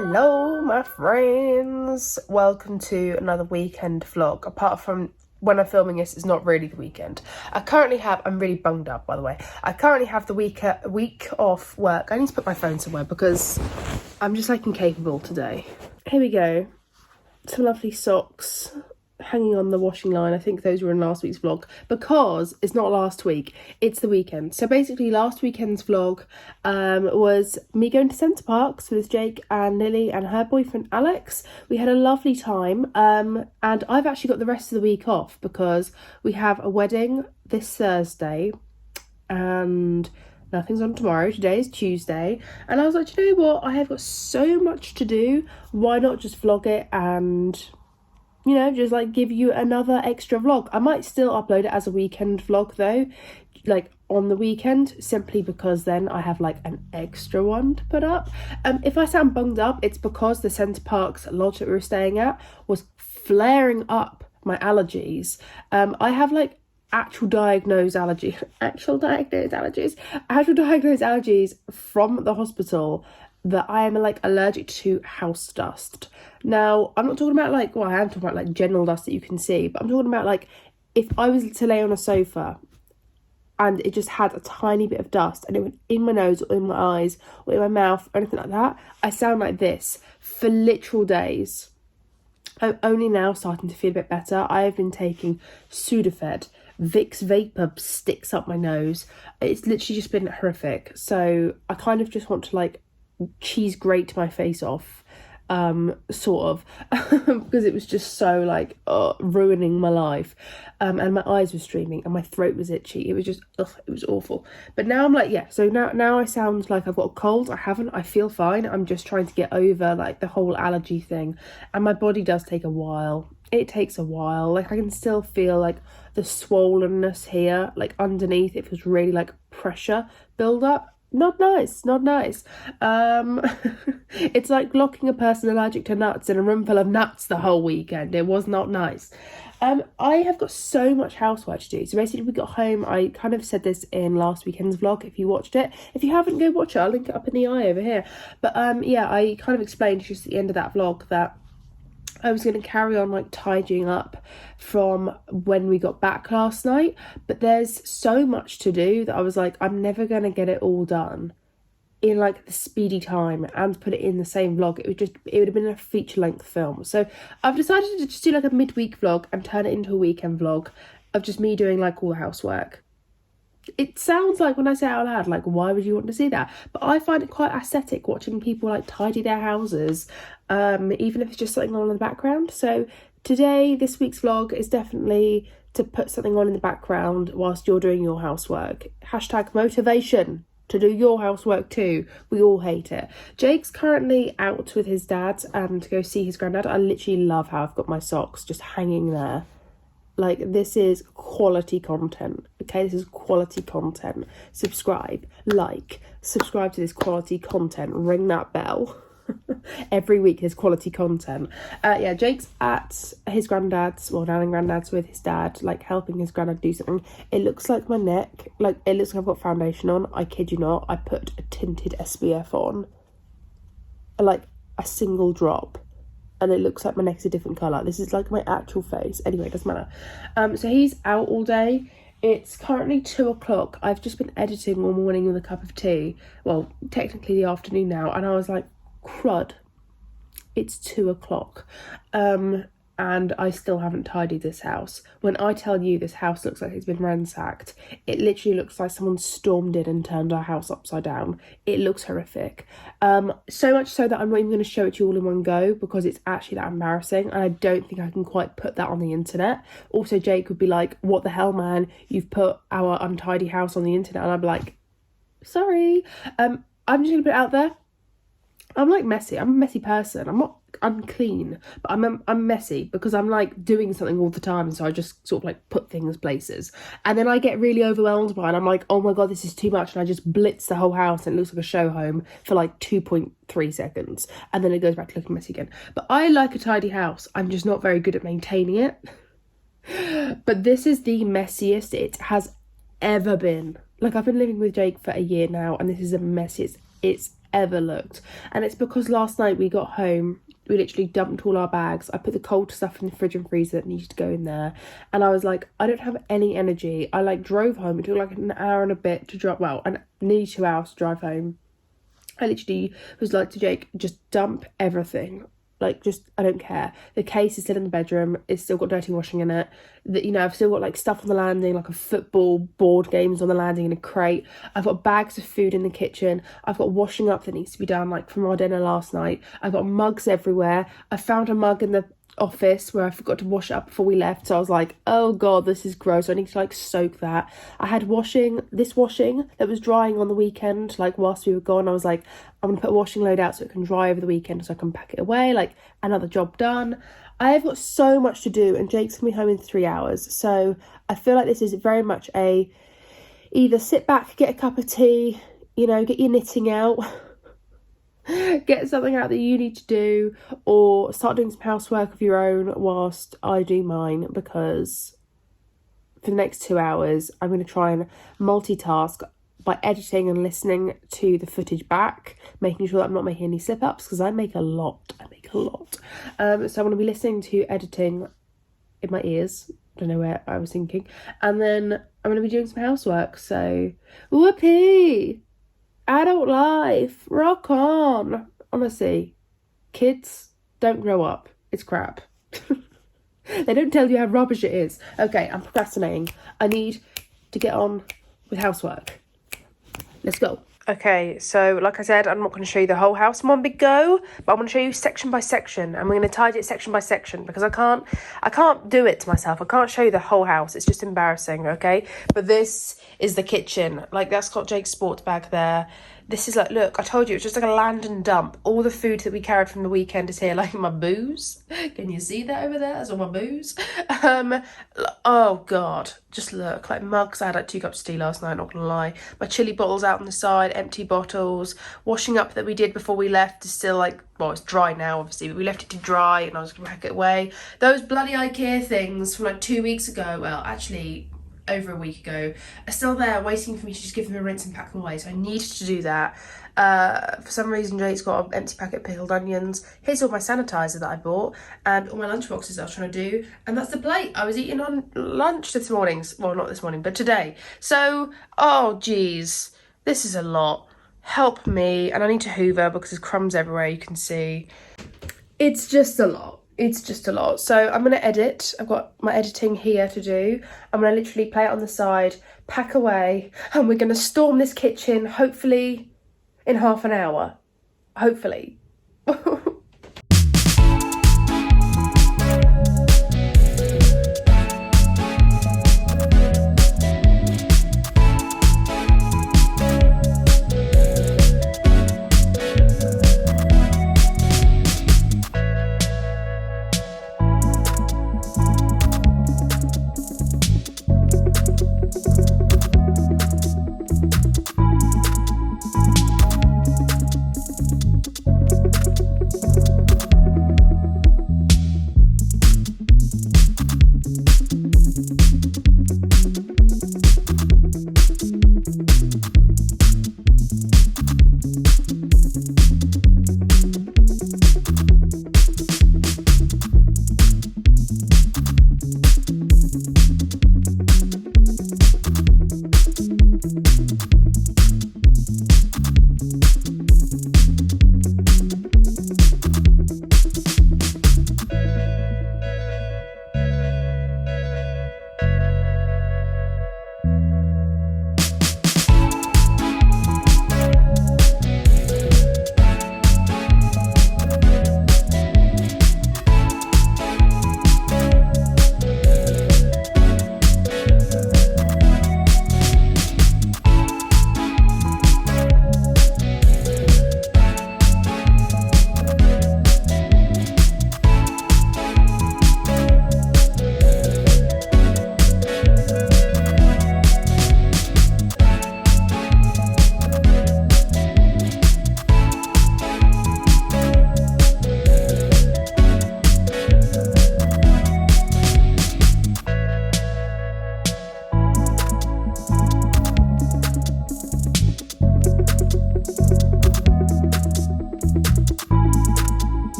Hello my friends, welcome to another weekend vlog. Apart from when I'm filming this, it's not really the weekend. I'm really bunged up by the way. I currently have the week off work. I need to put my phone somewhere because I'm just like incapable today. Here we go, some lovely socks hanging on the washing line. I think those were in last week's vlog because it's not last week, it's the weekend. So basically last weekend's vlog was me going to Centre Parks with Jake and Lily and her boyfriend Alex. We had a lovely time and I've actually got the rest of the week off because we have a wedding this Thursday and nothing's on tomorrow. Today is Tuesday and I was like, you know what, I have got so much to do, why not just vlog it and, you know, just like give you another extra vlog. I might still upload it as a weekend vlog though, like on the weekend, simply because then I have like an extra one to put up. If I sound bunged up, it's because the Centre Parks lodge that we were staying at was flaring up my allergies. I have like actual diagnosed allergies from the hospital that I am like allergic to house dust. Now, I'm not talking about like, well, I am talking about like general dust that you can see, but I'm talking about like if I was to lay on a sofa and it just had a tiny bit of dust and it went in my nose or in my eyes or in my mouth or anything like that, I sound like this for literal days. I'm only now starting to feel a bit better. I have been taking Sudafed. Vicks Vapor sticks up my nose. It's literally just been horrific. So I kind of just want to like cheese grate my face off, sort of, because it was just so like ruining my life, and my eyes were streaming and my throat was itchy. It was just it was awful. But now I'm like, yeah, so now I sound like I've got a cold. I haven't. I feel fine. I'm just trying to get over like the whole allergy thing, and my body does take a while. It takes a while. Like I can still feel like the swollenness here, like underneath. It feels really like pressure build up. Not nice. It's like locking a person allergic to nuts in a room full of nuts the whole weekend. It was not nice. I have got so much housework to do. So basically we got home, I kind of said this in last weekend's vlog if you watched it. If you haven't, go watch it. I'll link it up in the eye over here. But yeah, I kind of explained just at the end of that vlog that I was going to carry on like tidying up from when we got back last night, but there's so much to do that I was like, I'm never going to get it all done in like the speedy time and put it in the same vlog. It would have been a feature-length film. So I've decided to just do like a midweek vlog and turn it into a weekend vlog of just me doing like all the housework. It sounds like, when I say it out loud, like why would you want to see that? But I find it quite aesthetic watching people like tidy their houses, even if it's just something on in the background. So today, this week's vlog is definitely to put something on in the background whilst you're doing your housework. Hashtag motivation to do your housework too. We all hate it. Jake's currently out with his dad to go see his granddad. I literally love how I've got my socks just hanging there. Like, this is quality content, okay? This is quality content. Subscribe to this quality content. Ring that bell. Every week there's quality content. Yeah, Jake's at his granddad's, well, down in granddad's with his dad, like helping his granddad do something. It looks like my neck, like it looks like I've got foundation on. I kid you not, I put a tinted SPF on. Like a single drop. And it looks like my neck's a different colour. This is like my actual face. Anyway, it doesn't matter. So he's out all day. It's currently 2 o'clock. I've just been editing all morning with a cup of tea. Well, technically the afternoon now. And I was like, crud. It's 2 o'clock. And I still haven't tidied this house. When I tell you this house looks like it's been ransacked, it literally looks like someone stormed in and turned our house upside down. It looks horrific. So much so that I'm not even going to show it to you all in one go because it's actually that embarrassing and I don't think I can quite put that on the internet. Also, Jake would be like, what the hell, man? You've put our untidy house on the internet. And I'd be like, sorry. I'm just going to put it out there. I'm like messy. I'm a messy person. I'm not unclean, but I'm messy because I'm like doing something all the time, so I just sort of like put things places and then I get really overwhelmed by it and I'm like, oh my god, this is too much, and I just blitz the whole house and it looks like a show home for like 2.3 seconds and then it goes back to looking messy again. But I like a tidy house. I'm just not very good at maintaining it. But this is the messiest it has ever been. Like, I've been living with Jake for a year now and this is the messiest it's ever looked. And it's because last night we got home, we literally dumped all our bags. I put the cold stuff in the fridge and freezer that needed to go in there, and I was like, I don't have any energy. I like drove home. It took like an hour and a bit to drive, well, and nearly 2 hours to drive home. I literally was like to Jake, just dump everything. Like, just, I don't care. The case is still in the bedroom. It's still got dirty washing in it. That, you know, I've still got like stuff on the landing, like a football, board games on the landing in a crate. I've got bags of food in the kitchen. I've got washing up that needs to be done, like from our dinner last night. I've got mugs everywhere. I found a mug in the office where I forgot to wash it up before we left, so I was like, oh god, this is gross. I need to like soak that. I had washing that was drying on the weekend, like whilst we were gone. I was like, I'm gonna put a washing load out so it can dry over the weekend so I can pack it away. Like, another job done. I have got so much to do, and Jake's gonna be home in 3 hours, so I feel like this is very much a either sit back, get a cup of tea, you know, get your knitting out, get something out that you need to do, or start doing some housework of your own whilst I do mine, because for the next 2 hours I'm going to try and multitask by editing and listening to the footage back, making sure that I'm not making any slip-ups, because I make a lot. So I'm going to be listening to editing in my ears, don't know where I was thinking, and then I'm going to be doing some housework. So whoopee, adult life, rock on. Honestly, kids, don't grow up. It's crap. They don't tell you how rubbish it is. Okay, I'm procrastinating. I need to get on with housework. Let's go. Okay, so like I said, I'm not going to show you the whole house in one big go, but I'm going to show you section by section, and we're going to tidy it section by section, because I can't do it to myself. I can't show you the whole house. It's just embarrassing, okay? But this is the kitchen. Like, that's got Jake's sports bag there. This is like, look, I told you, it's just like a land and dump. All the food that we carried from the weekend is here, like my booze. Can you see that over there? That's all my booze. Oh God, just look, like mugs. I had like 2 cups of tea last night, not gonna lie. My chili bottles out on the side, empty bottles. Washing up that we did before we left is still like, well, it's dry now obviously, but we left it to dry and I was gonna pack it away. Those bloody IKEA things from like 2 weeks ago, well, actually over a week ago, are still there waiting for me to just give them a rinse and pack them away, so I needed to do that. For some reason Jake's got an empty packet of pickled onions. Here's all my sanitizer that I bought and all my lunch boxes that I was trying to do, and that's the plate I was eating on lunch this morning. Well, not this morning, but today. So, oh geez, this is a lot. Help me. And I need to hoover because there's crumbs everywhere, you can see. It's just a lot. So I'm going to edit. I've got my editing here to do. I'm going to literally play it on the side, pack away, and we're going to storm this kitchen, hopefully in half an hour. Hopefully.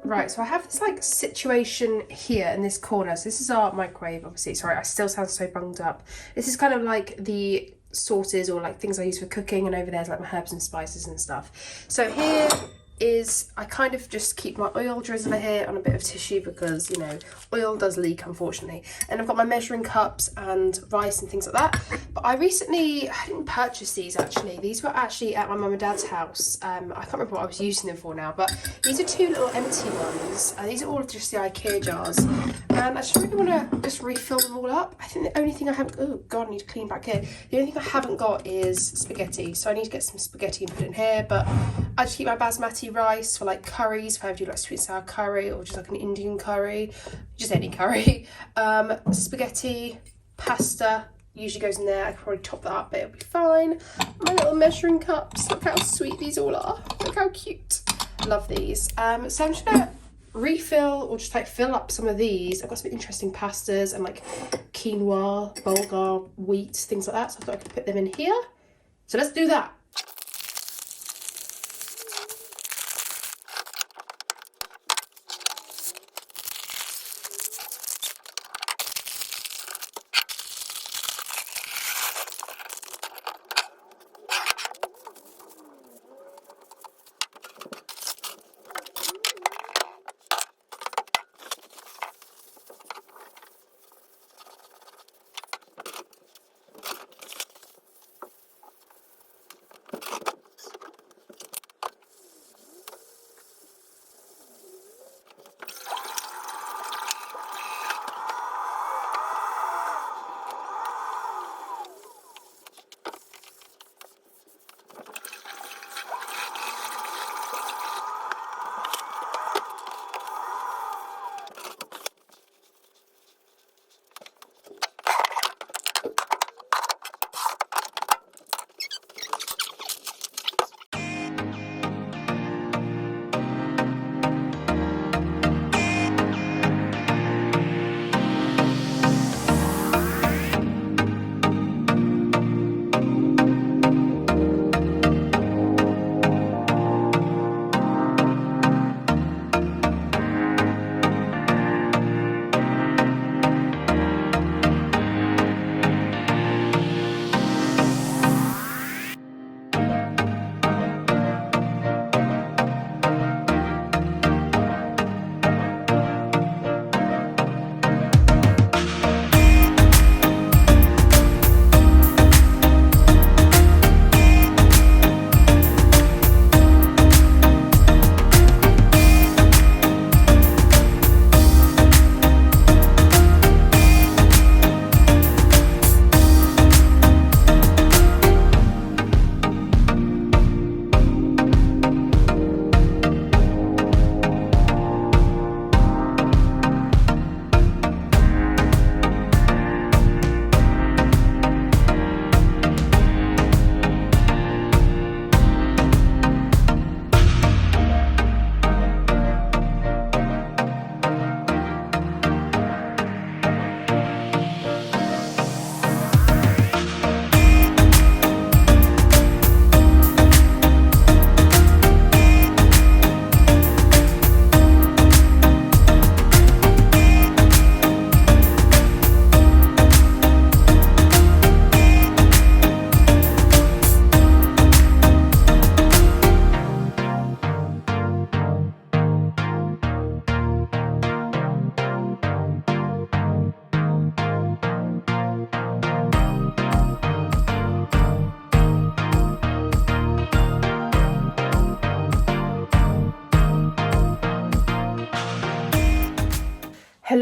Right, so I have this like situation here in this corner. So this is our microwave, obviously. Sorry, I still sound so bunged up. This is kind of like the sauces or like things I use for cooking, and over there's like my herbs and spices and stuff. So here is, I kind of just keep my oil drizzler here on a bit of tissue because, you know, oil does leak, unfortunately. And I've got my measuring cups and rice and things like that. But I didn't purchase these actually. These were actually at my mum and dad's house. I can't remember what I was using them for now, but these are two little empty ones. These are all just the IKEA jars. And I just really want to just refill them all up. I think the only thing I haven't, oh God, I need to clean back here. The only thing I haven't got is spaghetti. So I need to get some spaghetti and put it in here, but I just keep my basmati rice for like curries, if I ever do like sweet and sour curry or just like an Indian curry, just any curry. Spaghetti, pasta usually goes in there. I could probably top that up, but it'll be fine. My little measuring cups, look how sweet these all are. Look how cute. Love these. So I'm just gonna refill or just like fill up some of these. I've got some interesting pastas and like quinoa, bulgur, wheat, things like that. So I thought I could put them in here. So let's do that.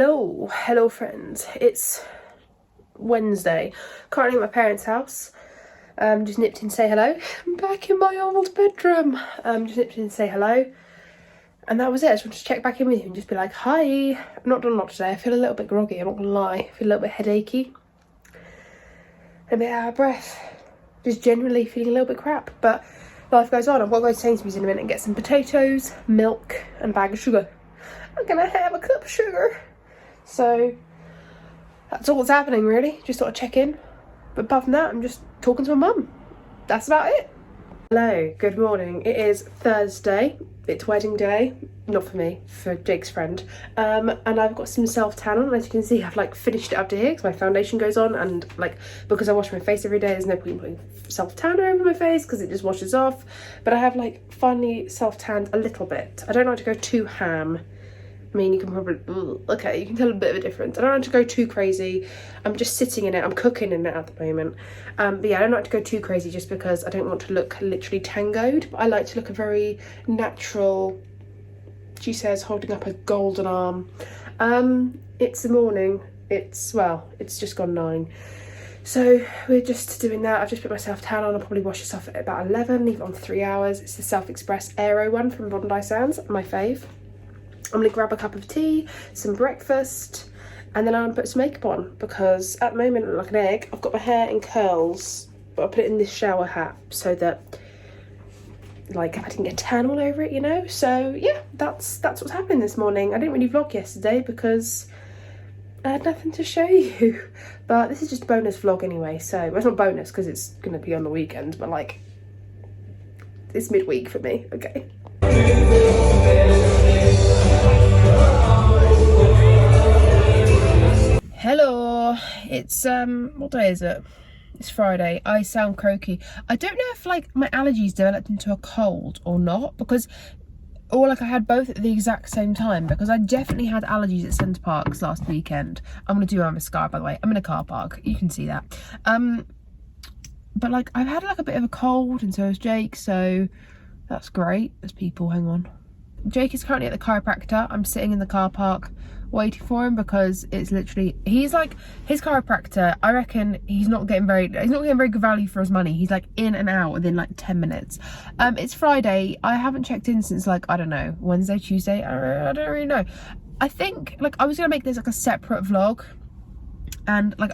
Hello friends. It's Wednesday. Currently at my parents' house. Just nipped in to say hello. I'm back in my old bedroom. Just nipped in to say hello. And that was it. I just wanted to check back in with you and just be like, hi. I've not done a lot today. I feel a little bit groggy, I'm not gonna lie. I feel a little bit headachy. A bit out of breath. Just generally feeling a little bit crap. But life goes on. I've got to go to Sainsbury's in a minute and get some potatoes, milk and a bag of sugar. I'm gonna have a cup of sugar. So that's all that's happening really. Just thought I'd check in. But apart from that, I'm just talking to my mum. That's about it. Hello, good morning. It is Thursday. It's wedding day. Not for me, for Jake's friend. And I've got some self-tan on. As you can see, I've like finished it up to here because my foundation goes on, and like because I wash my face every day, there's no point putting self-tanner over my face because it just washes off. But I have like finally self-tanned a little bit. I don't like to go too ham. I mean, you can probably, okay, you can tell a bit of a difference. I don't like to go too crazy. I'm just sitting in it. I'm cooking in it at the moment. But yeah, I don't like to go too crazy just because I don't want to look literally tangoed. But I like to look a very natural, she says, holding up a golden arm. It's the morning. It's just gone 9. So we're just doing that. I've just put myself tan on. I'll probably wash this off at about 11, leave it on 3 hours. It's the Self Express Aero one from bonanza, my fave. I'm gonna grab a cup of tea, some breakfast, and then I'm gonna put some makeup on because at the moment I look like an egg. I've got my hair in curls, but I put it in this shower hat so that like I didn't get tan all over it, you know? So yeah, that's what's happening this morning. I didn't really vlog yesterday because I had nothing to show you. But this is just a bonus vlog anyway, so well, it's not bonus because it's gonna be on the weekend, but like it's midweek for me, okay? Hello, it's what day is it? It's Friday. I sound croaky. I don't know if like my allergies developed into a cold or not, because or like I had both at the exact same time, because I definitely had allergies at Centre Parks last weekend. I'm gonna do my mascara, by the way. I'm in a car park, you can see that. But like I've had like a bit of a cold, and so has Jake, so that's great. There's people, hang on. Jake is currently at the chiropractor. I'm sitting in the car park waiting for him because it's literally, he's like, his chiropractor, I reckon he's not getting very good value for his money. He's like in and out within like 10 minutes. It's Friday. I haven't checked in since like, I don't know, Wednesday, Tuesday. I don't really know. I think like I was gonna make this like a separate vlog, and like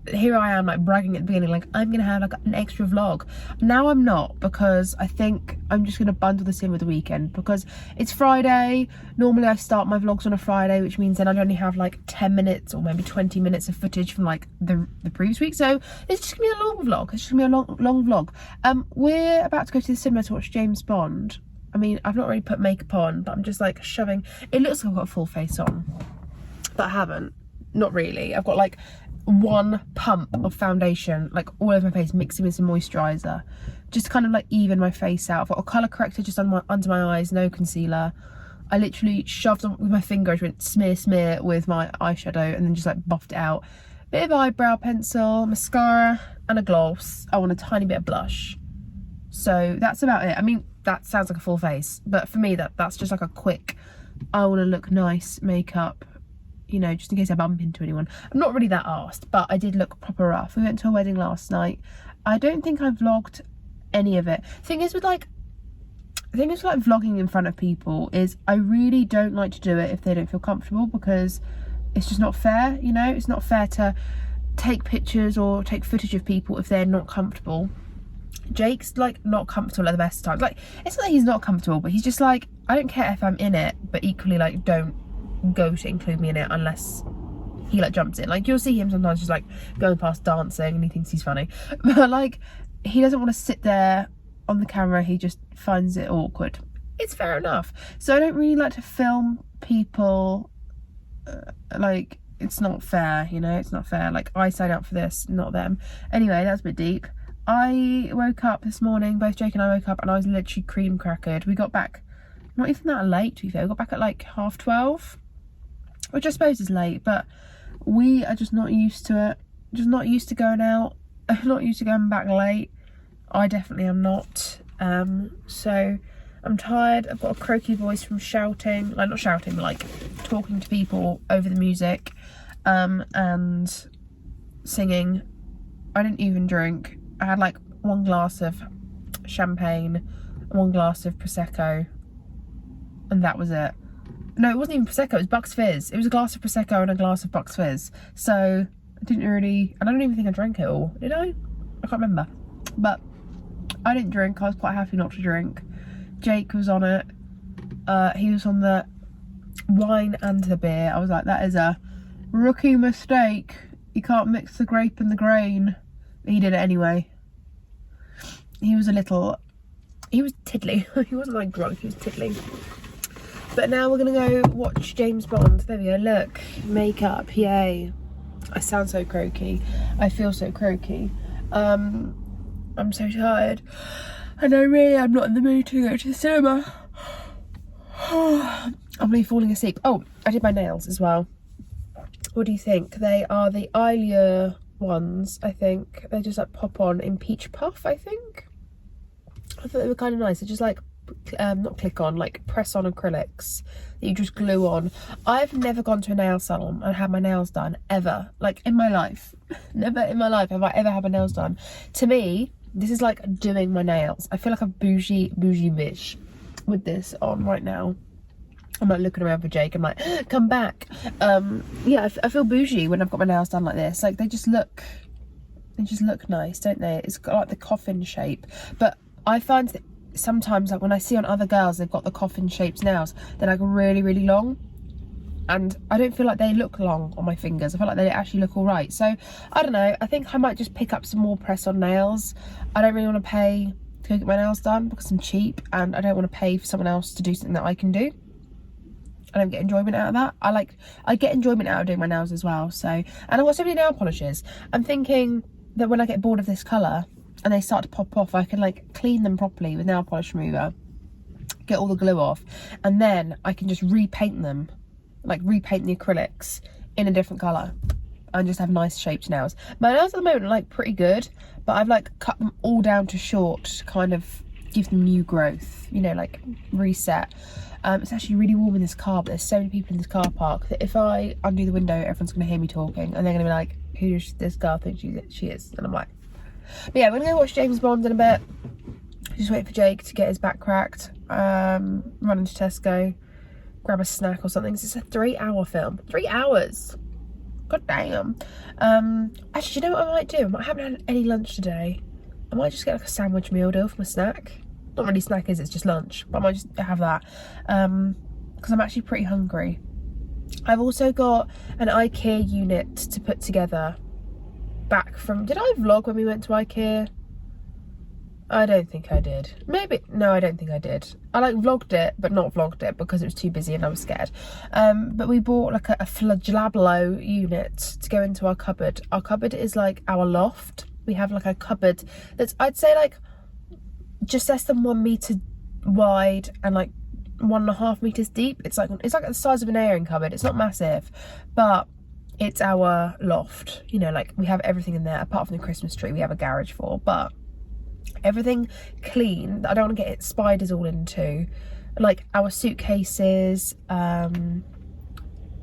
here I am like bragging at the beginning like I'm gonna have like an extra vlog. Now I'm not, because I think I'm just gonna bundle this in with the weekend because it's Friday. Normally I start my vlogs on a Friday, which means then I'd only have like 10 minutes or maybe 20 minutes of footage from like the previous week. So it's just gonna be a long vlog. It's just gonna be a long vlog. We're about to go to the cinema to watch James Bond. I mean, I've not really put makeup on, but I'm just like shoving, it looks like I've got a full face on, but I haven't. Not really. I've got like one pump of foundation like all over my face, mixing with some moisturizer just to kind of like even my face out. I've got a colour corrector just under my eyes, no concealer. I literally shoved on with my finger, I just went smear with my eyeshadow and then just like buffed it out. Bit of eyebrow pencil, mascara and a gloss. I want a tiny bit of blush. So that's about it. I mean, that sounds like a full face, but for me that's just like a quick, I want to look nice makeup, you know, just in case I bump into anyone. I'm not really that arsed, but I did look proper rough. We went to a wedding last night. I don't think I vlogged any of it. Thing is with like vlogging in front of people is I really don't like to do it if they don't feel comfortable, because it's just not fair, you know? It's not fair to take pictures or take footage of people if they're not comfortable. Jake's like not comfortable at the best times. Like, it's not that he's not comfortable, but he's just like, I don't care if I'm in it, but equally like don't go to include me in it unless he like jumps in. Like you'll see him sometimes just like going past dancing and he thinks he's funny, but like he doesn't want to sit there on the camera. He just finds it awkward. It's fair enough. So I don't really like to film people. Like it's not fair, you know, it's not fair. Like I sign up for this, not them. Anyway, that's a bit deep. I woke up this morning, both Jake and I woke up and I was literally cream crackered. We got back not even that late, to be fair. We got back at like 12:30, which I suppose is late, but we are just not used to it. Just not used to going out. I'm not used to going back late. I definitely am not. So I'm tired. I've got a croaky voice from shouting, like not shouting, but like talking to people over the music, and singing. I didn't even drink. I had like 1 glass of champagne, 1 glass of Prosecco, and that was it. No, it wasn't even Prosecco, it was Bucks Fizz. It was a glass of Prosecco and a glass of Bucks Fizz. So, I didn't really, and I don't even think I drank it all. Did I? I can't remember. But, I didn't drink, I was quite happy not to drink. Jake was on it. He was on the wine and the beer. I was like, that is a rookie mistake. You can't mix the grape and the grain. But he did it anyway. He was tiddly. He wasn't like drunk, he was tiddly. But now we're gonna go watch James Bond. There we go, look. Makeup, yay. I sound so croaky. I feel so croaky. I'm so tired. And I really am not in the mood to go to the cinema. I'm really falling asleep. Oh, I did my nails as well. What do you think? They are the Eyelure ones, I think. They just like pop on in Peach Puff, I think. I thought they were kind of nice. They're just like, not click on, like press on acrylics that you just glue on. I've never gone to a nail salon and had my nails done, ever. Like, in my life. Never in my life have I ever had my nails done. To me, this is like doing my nails. I feel like a bougie bitch with this on right now. I'm like looking around for Jake. I'm like, come back. Yeah, I feel bougie when I've got my nails done like this. Like, they just look nice, don't they? It's got like the coffin shape. But I find that sometimes, like when I see on other girls, they've got the coffin shaped nails, they're like really, really long. And I don't feel like they look long on my fingers. I feel like they actually look all right. So, I don't know. I think I might just pick up some more press-on nails. I don't really want to pay to go get my nails done because I'm cheap. And I don't want to pay for someone else to do something that I can do. I don't get enjoyment out of that. I get enjoyment out of doing my nails as well. So, and I've got so many nail polishes. I'm thinking that when I get bored of this colour and they start to pop off, I can like clean them properly with nail polish remover, get all the glue off, and then I can just repaint them. Like repaint the acrylics in a different colour and just have nice shaped nails. My nails at the moment are like pretty good, but I've like cut them all down to short to kind of give them new growth, you know, like reset. It's actually really warm in this car, but there's so many people in this car park that if I undo the window, everyone's going to hear me talking and they're going to be like, who does this girl think she is? And I'm like, but yeah, we're going to go watch James Bond in a bit. Just wait for Jake to get his back cracked, run into Tesco, grab a snack or something. It's a 3-hour film. 3 hours. God damn. Actually, you know what I might do? I haven't had any lunch today. I might just get like a sandwich meal deal for my snack. Not really snack, is it's just lunch, but I might just have that because I'm actually pretty hungry. I've also got an IKEA unit to put together back from, did I vlog when we went to IKEA? I don't think I did. Maybe, no, I don't think I did. I like vlogged it, but not vlogged it because it was too busy and I was scared. But we bought like a flagellablo unit to go into our cupboard. Our cupboard is like our loft. We have like a cupboard that's, I'd say like just less than 1 meter wide and like 1.5 meters deep. It's like the size of an airing cupboard. It's not massive, but it's our loft. You know, like we have everything in there apart from the Christmas tree we have a garage for, but everything clean. I don't want to get spiders all into, like our suitcases,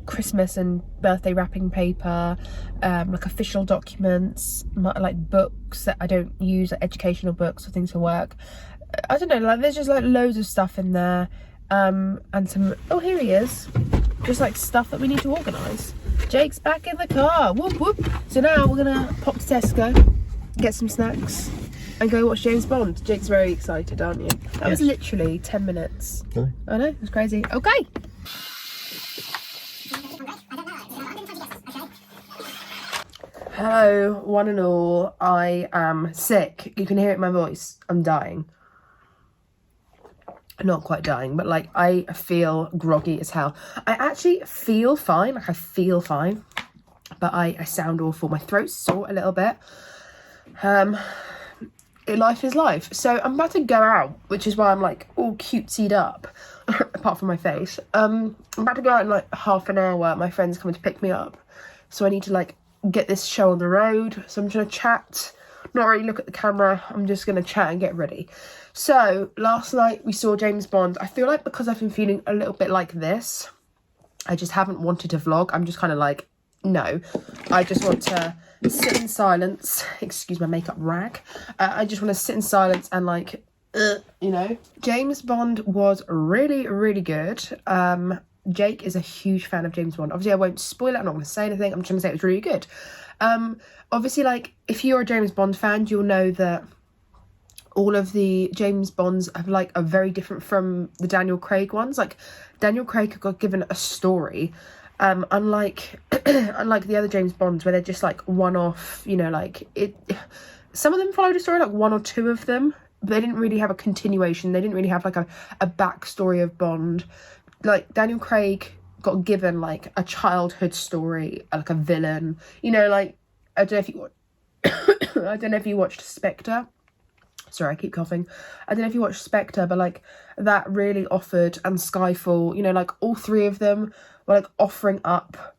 Christmas and birthday wrapping paper, like official documents, like books that I don't use, like educational books or things for work. I don't know, like there's just like loads of stuff in there, and some, oh here he is, just like stuff that we need to organise. Jake's back in the car, whoop whoop. So now we're gonna pop to Tesco, get some snacks and go watch James Bond. Jake's very excited, aren't you? That was literally 10 minutes. Okay. I know, it was crazy. Okay. Hello, one and all. I am sick. You can hear it in my voice. I'm dying. Not quite dying, but like I feel groggy as hell. I actually feel fine. Like I feel fine, but I sound awful. My throat's sore a little bit. Life is life. So I'm about to go out, which is why I'm like all cutesied up, apart from my face. I'm about to go out in like half an hour. My friend's coming to pick me up, so I need to like get this show on the road. So I'm trying to chat, not really look at the camera. I'm just going to chat and get ready. So last night we saw James Bond. I feel like because I've been feeling a little bit like this, I just haven't wanted to vlog. I'm just kind of like, no, I just want to sit in silence. Excuse my makeup rag. I just want to sit in silence and like, you know. James Bond was really, really good. Jake is a huge fan of James Bond. Obviously, I won't spoil it. I'm not going to say anything. I'm just going to say it was really good. Obviously, like, if you're a James Bond fan, you'll know that all of the James Bonds have, like, are very different from the Daniel Craig ones. Like, Daniel Craig got given a story, unlike the other James Bonds, where they're just, like, one-off, you know, like, some of them followed a story, like, one or two of them, but they didn't really have a continuation. They didn't really have, like, a backstory of Bond. Like, Daniel Craig got given, like, a childhood story, like a villain, you know, like, I don't know if you watched Spectre. Sorry, I keep coughing. I don't know if you watched Spectre, but, like, that really offered, and Skyfall, you know, like, all three of them were, like, offering up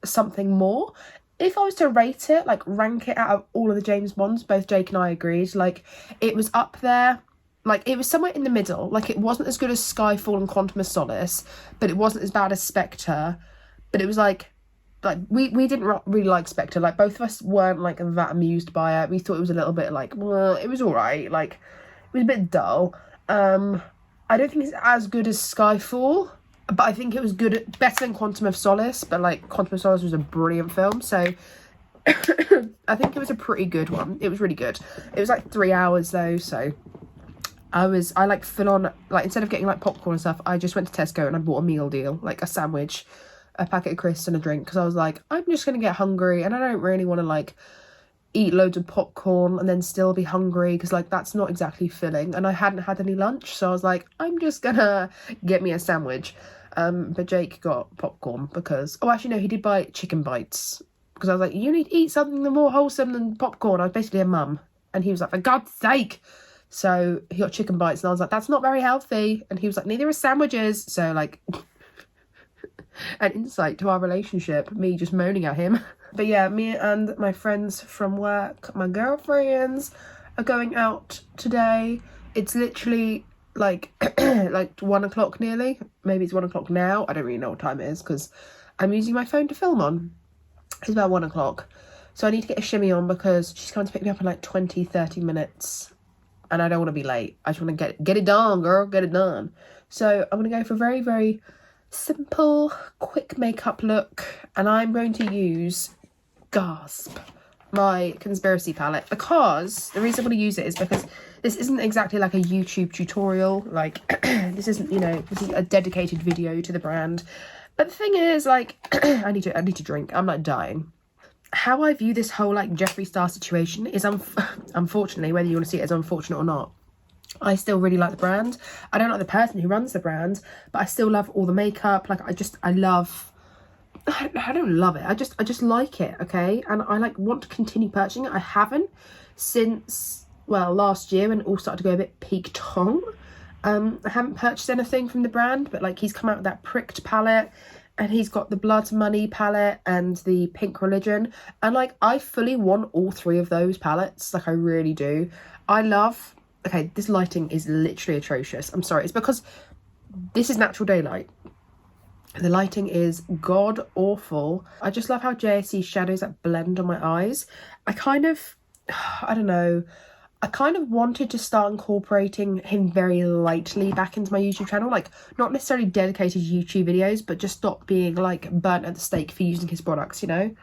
something more. If I was to rate it, like, rank it out of all of the James Bonds, both Jake and I agreed, like, it was up there. Like, it was somewhere in the middle. Like, it wasn't as good as Skyfall and Quantum of Solace, but it wasn't as bad as Spectre. But it was, like we didn't really like Spectre. Like, both of us weren't, like, that amused by it. We thought it was a little bit, like, well, it was alright. Like, it was a bit dull. I don't think it's as good as Skyfall, but I think it was better than Quantum of Solace. But, like, Quantum of Solace was a brilliant film, so I think it was a pretty good one. It was really good. It was, like, 3 hours, though, so I like full on, like, instead of getting like popcorn and stuff, I just went to Tesco and I bought a meal deal, like a sandwich, a packet of crisps and a drink, because I was like, I'm just gonna get hungry and I don't really want to like eat loads of popcorn and then still be hungry, because like that's not exactly filling, and I hadn't had any lunch, so I was like, I'm just gonna get me a sandwich. But Jake got popcorn because, oh, actually no, he did buy chicken bites, because I was like, you need to eat something more wholesome than popcorn. I was basically a mum, and he was like, for God's sake. So he got chicken bites, and I was like, that's not very healthy. And he was like, neither are sandwiches. So, like, an insight to our relationship, me just moaning at him. But yeah, me and my friends from work, my girlfriends, are going out today. It's literally like like 1 o'clock nearly. Maybe it's 1 o'clock now. I don't really know what time it is, because I'm using my phone to film on. It's about 1 o'clock. So I need to get a shimmy on, because she's coming to pick me up in like 20-30 minutes. And I don't want to be late. I just want to get it done, girl. Get it done. So I'm going to go for a very, very simple, quick makeup look. And I'm going to use, gasp, my conspiracy palette. Because the reason I'm going to use it is because this isn't exactly like a YouTube tutorial. Like, this isn't, you know, this is a dedicated video to the brand. But the thing is, like, I need to drink. I'm like dying. How I view this whole like Jeffree Star situation is unfortunately, whether you want to see it as unfortunate or not, I still really like the brand. I don't like the person who runs the brand, but I still love all the makeup. Like, I don't love it. I just like it, okay? And I like want to continue purchasing it. I haven't since, well, last year, when it all started to go a bit peak tong. I haven't purchased anything from the brand, but like he's come out with that pricked palette, and he's got the Blood Money palette and the Pink Religion. And, like, I fully want all three of those palettes. Like, I really do. I love... Okay, this lighting is literally atrocious. I'm sorry. It's because this is natural daylight. The lighting is god-awful. I just love how JSC shadows that blend on my eyes. I don't know... I kind of wanted to start incorporating him very lightly back into my YouTube channel. Like, not necessarily dedicated YouTube videos, but just stop being, like, burnt at the stake for using his products, you know?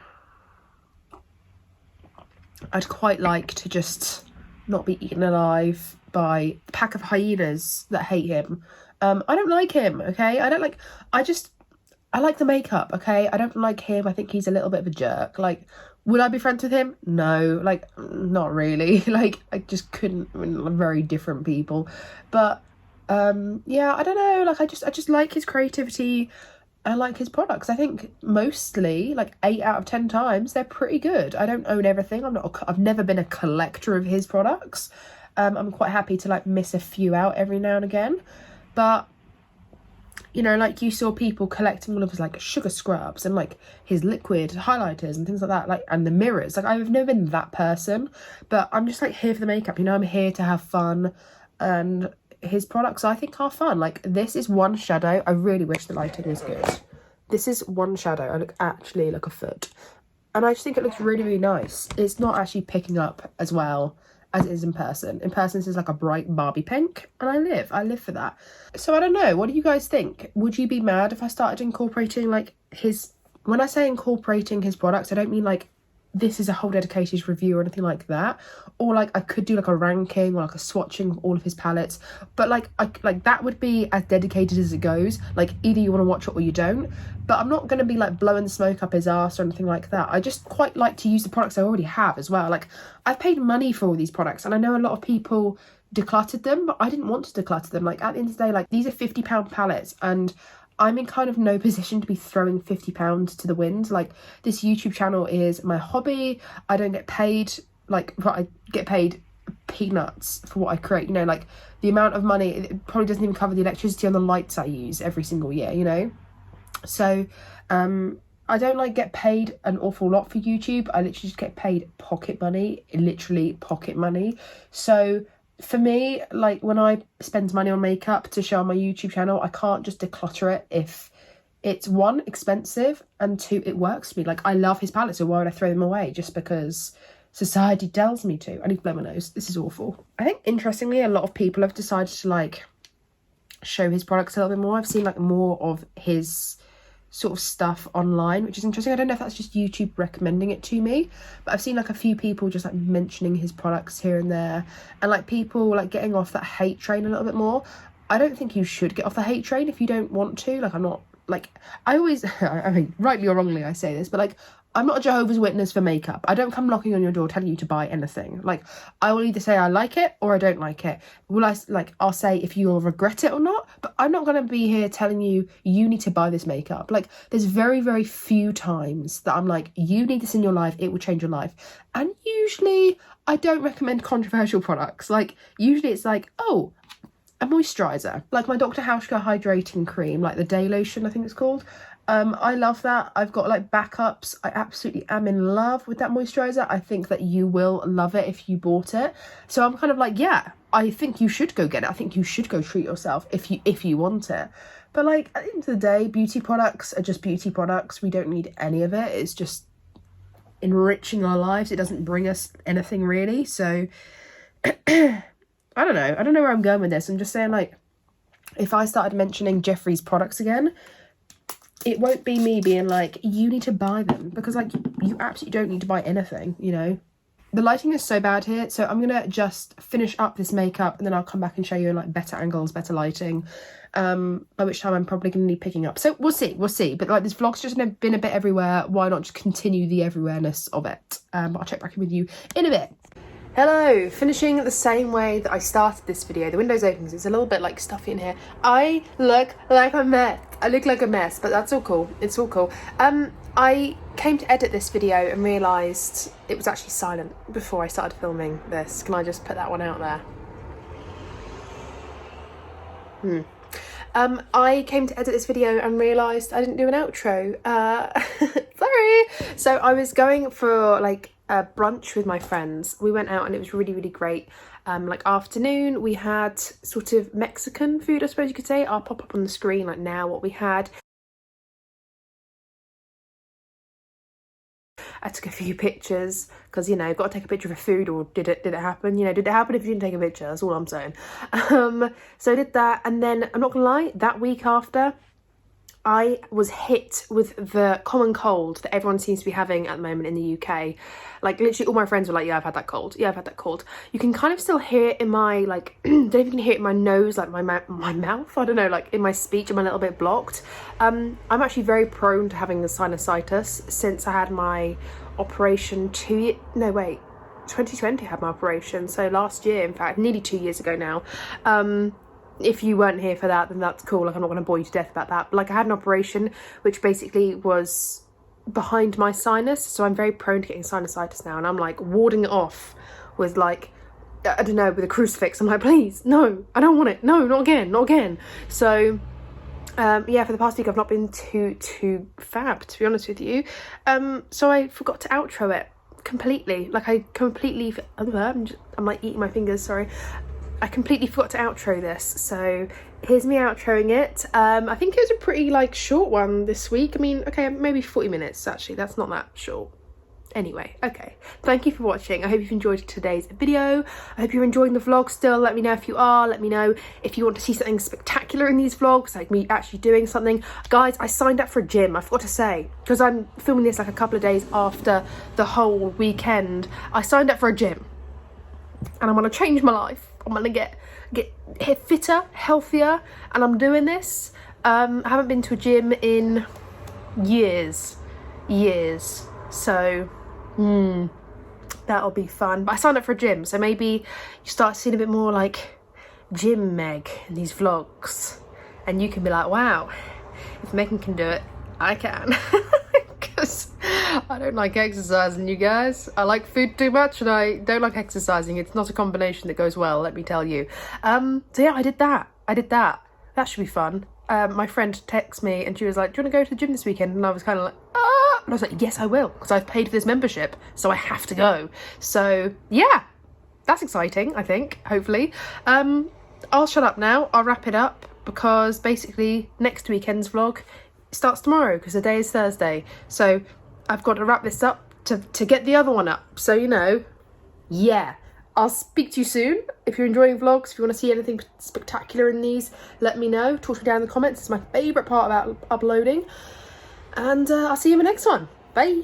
I'd quite like to just not be eaten alive by a pack of hyenas that hate him. I don't like him, okay? I like the makeup, okay? I don't like him. I think he's a little bit of a jerk. Like, would I be friends with him? No, like, not really. Like, I just couldn't. I mean, very different people. But, yeah, I don't know. Like, I just like his creativity. I like his products. I think mostly, like, 8 out of 10 times, they're pretty good. I don't own everything. I've never been a collector of his products. I'm quite happy to, like, miss a few out every now and again. But you know, like you saw people collecting all of his like sugar scrubs and like his liquid highlighters and things like that, like, and the mirrors. Like, I've never been that person, but I'm just like here for the makeup, you know. I'm here to have fun, and his products I think are fun. Like, this is one shadow. I really wish the lighting was good. This is one shadow. I look actually like a foot, and I just think it looks really, really nice. It's not actually picking up as well as it is in person. In person, this is like a bright Barbie pink, and I live for that. So I don't know, what do you guys think? Would you be mad if I started incorporating like his, when I say incorporating his products, I don't mean like this is a whole dedicated review or anything like that, or like I could do like a ranking or like a swatching of all of his palettes, but like that would be as dedicated as it goes. Like, either you want to watch it or you don't, but I'm not going to be like blowing smoke up his ass or anything like that. I just quite like to use the products I already have as well. Like, I've paid money for all these products, and I know a lot of people decluttered them, but I didn't want to declutter them. Like, at the end of the day, like, these are £50 palettes, and I'm in kind of no position to be throwing £50 to the wind. Like, this YouTube channel is my hobby. I don't get paid, like, I get paid peanuts for what I create, you know. Like, the amount of money, it probably doesn't even cover the electricity on the lights I use every single year, you know. So I don't like get paid an awful lot for YouTube. I literally just get paid pocket money, literally pocket money. So for me, like, when I spend money on makeup to show on my YouTube channel, I can't just declutter it if it's, one, expensive, and two, it works for me. Like, I love his palettes, so why would I throw them away just because society tells me to? I need to blow my nose. This is awful. I think, interestingly, a lot of people have decided to like show his products a little bit more. I've seen like more of his sort of stuff online, which is interesting. I don't know if that's just YouTube recommending it to me, but I've seen like a few people just like mentioning his products here and there, and like people like getting off that hate train a little bit more. I don't think you should get off the hate train if you don't want to. Like, I'm not, like, I always, I mean, rightly or wrongly I say this, but like, I'm not a Jehovah's Witness for makeup. I don't come knocking on your door telling you to buy anything. Like, I will either say I like it or I don't like it. I'll say if you'll regret it or not, but I'm not going to be here telling you, you need to buy this makeup. Like, there's very, very few times that I'm like, you need this in your life, it will change your life. And usually I don't recommend controversial products. Like, usually it's like, oh, a moisturiser. Like my Dr. Hauschka hydrating cream, like the day lotion, I think it's called. I love that. I've got like backups. I absolutely am in love with that moisturiser. I think that you will love it if you bought it. So I'm kind of like, yeah, I think you should go get it. I think you should go treat yourself if you want it. But like, at the end of the day, beauty products are just beauty products. We don't need any of it. It's just enriching our lives. It doesn't bring us anything really. So I don't know where I'm going with this. I'm just saying, like, if I started mentioning Jeffree's products again, it won't be me being like, you need to buy them, because like, you absolutely don't need to buy anything, you know. The lighting is so bad here, so I'm gonna just finish up this makeup and then I'll come back and show you in like better angles, better lighting, by which time I'm probably gonna need picking up. So we'll see. But like, this vlog's just been a bit everywhere. Why not just continue the everywhereness of it? But I'll check back in with you in a bit. Hello, finishing the same way that I started this video. The window's open because it's a little bit like stuffy in here. I look like a mess. I look like a mess, but that's all cool. It's all cool. I came to edit this video and realised it was actually silent before I started filming this. Can I just put that one out there? I came to edit this video and realised I didn't do an outro. Sorry. So I was going for like a brunch with my friends. We went out and it was really, really great. Like afternoon, we had sort of Mexican food, I suppose you could say. I'll pop up on the screen like now what we had. I took a few pictures because, you know, got to take a picture of food, or did it happen? You know, did it happen if you didn't take a picture? That's all I'm saying. So I did that, and then I'm not gonna lie, that week after, I was hit with the common cold that everyone seems to be having at the moment in the UK. Like, literally all my friends were like, yeah, I've had that cold. Yeah, I've had that cold. You can kind of still hear it in my, like, I don't know if you can hear it in my nose, like my mouth, I don't know, like in my speech, I'm a little bit blocked. I'm actually very prone to having the sinusitis since I had my operation 2020 I had my operation. So last year, in fact, nearly 2 years ago now. If you weren't here for that, then that's cool. Like, I'm not going to bore you to death about that. But like, I had an operation which basically was behind my sinus, so I'm very prone to getting sinusitis now, and I'm like warding it off with, like, I don't know, with a crucifix. I'm like, please, no, I don't want it. No, not again, not again. So Yeah, for the past week I've not been too fab, to be honest with you. So I forgot to outro it completely. Like I completely, I'm like eating my fingers, sorry. I completely forgot to outro this, so here's me outroing it. I think it was a pretty like short one this week. I mean, okay, maybe 40 minutes actually, that's not that short. Anyway, okay, thank you for watching. I hope you've enjoyed today's video. I hope you're enjoying the vlog still. Let me know if you are. Let me know if you want to see something spectacular in these vlogs, like me actually doing something. Guys, I signed up for a gym, I forgot to say, because I'm filming this like a couple of days after the whole weekend. I signed up for a gym and I'm gonna change my life. I'm gonna get fitter, healthier, and I'm doing this. I haven't been to a gym in years, so that'll be fun. But I signed up for a gym, so maybe you start seeing a bit more like gym Meg in these vlogs, and you can be like, wow, if Megan can do it, I can. Because I don't like exercising, you guys. I like food too much and I don't like exercising. It's not a combination that goes well, let me tell you. So yeah, I did that. That should be fun. My friend texted me and she was like, do you want to go to the gym this weekend? And I was kind of like, ah. And I was like, yes, I will, because I've paid for this membership, so I have to go. So yeah, that's exciting, I think, hopefully. I'll shut up now. I'll wrap it up, because basically next weekend's vlog starts tomorrow, because the day is Thursday. So I've got to wrap this up to get the other one up. So, you know, yeah. I'll speak to you soon. If you're enjoying vlogs, if you want to see anything spectacular in these, let me know. Talk to me down in the comments. It's my favourite part about uploading. And I'll see you in the next one. Bye.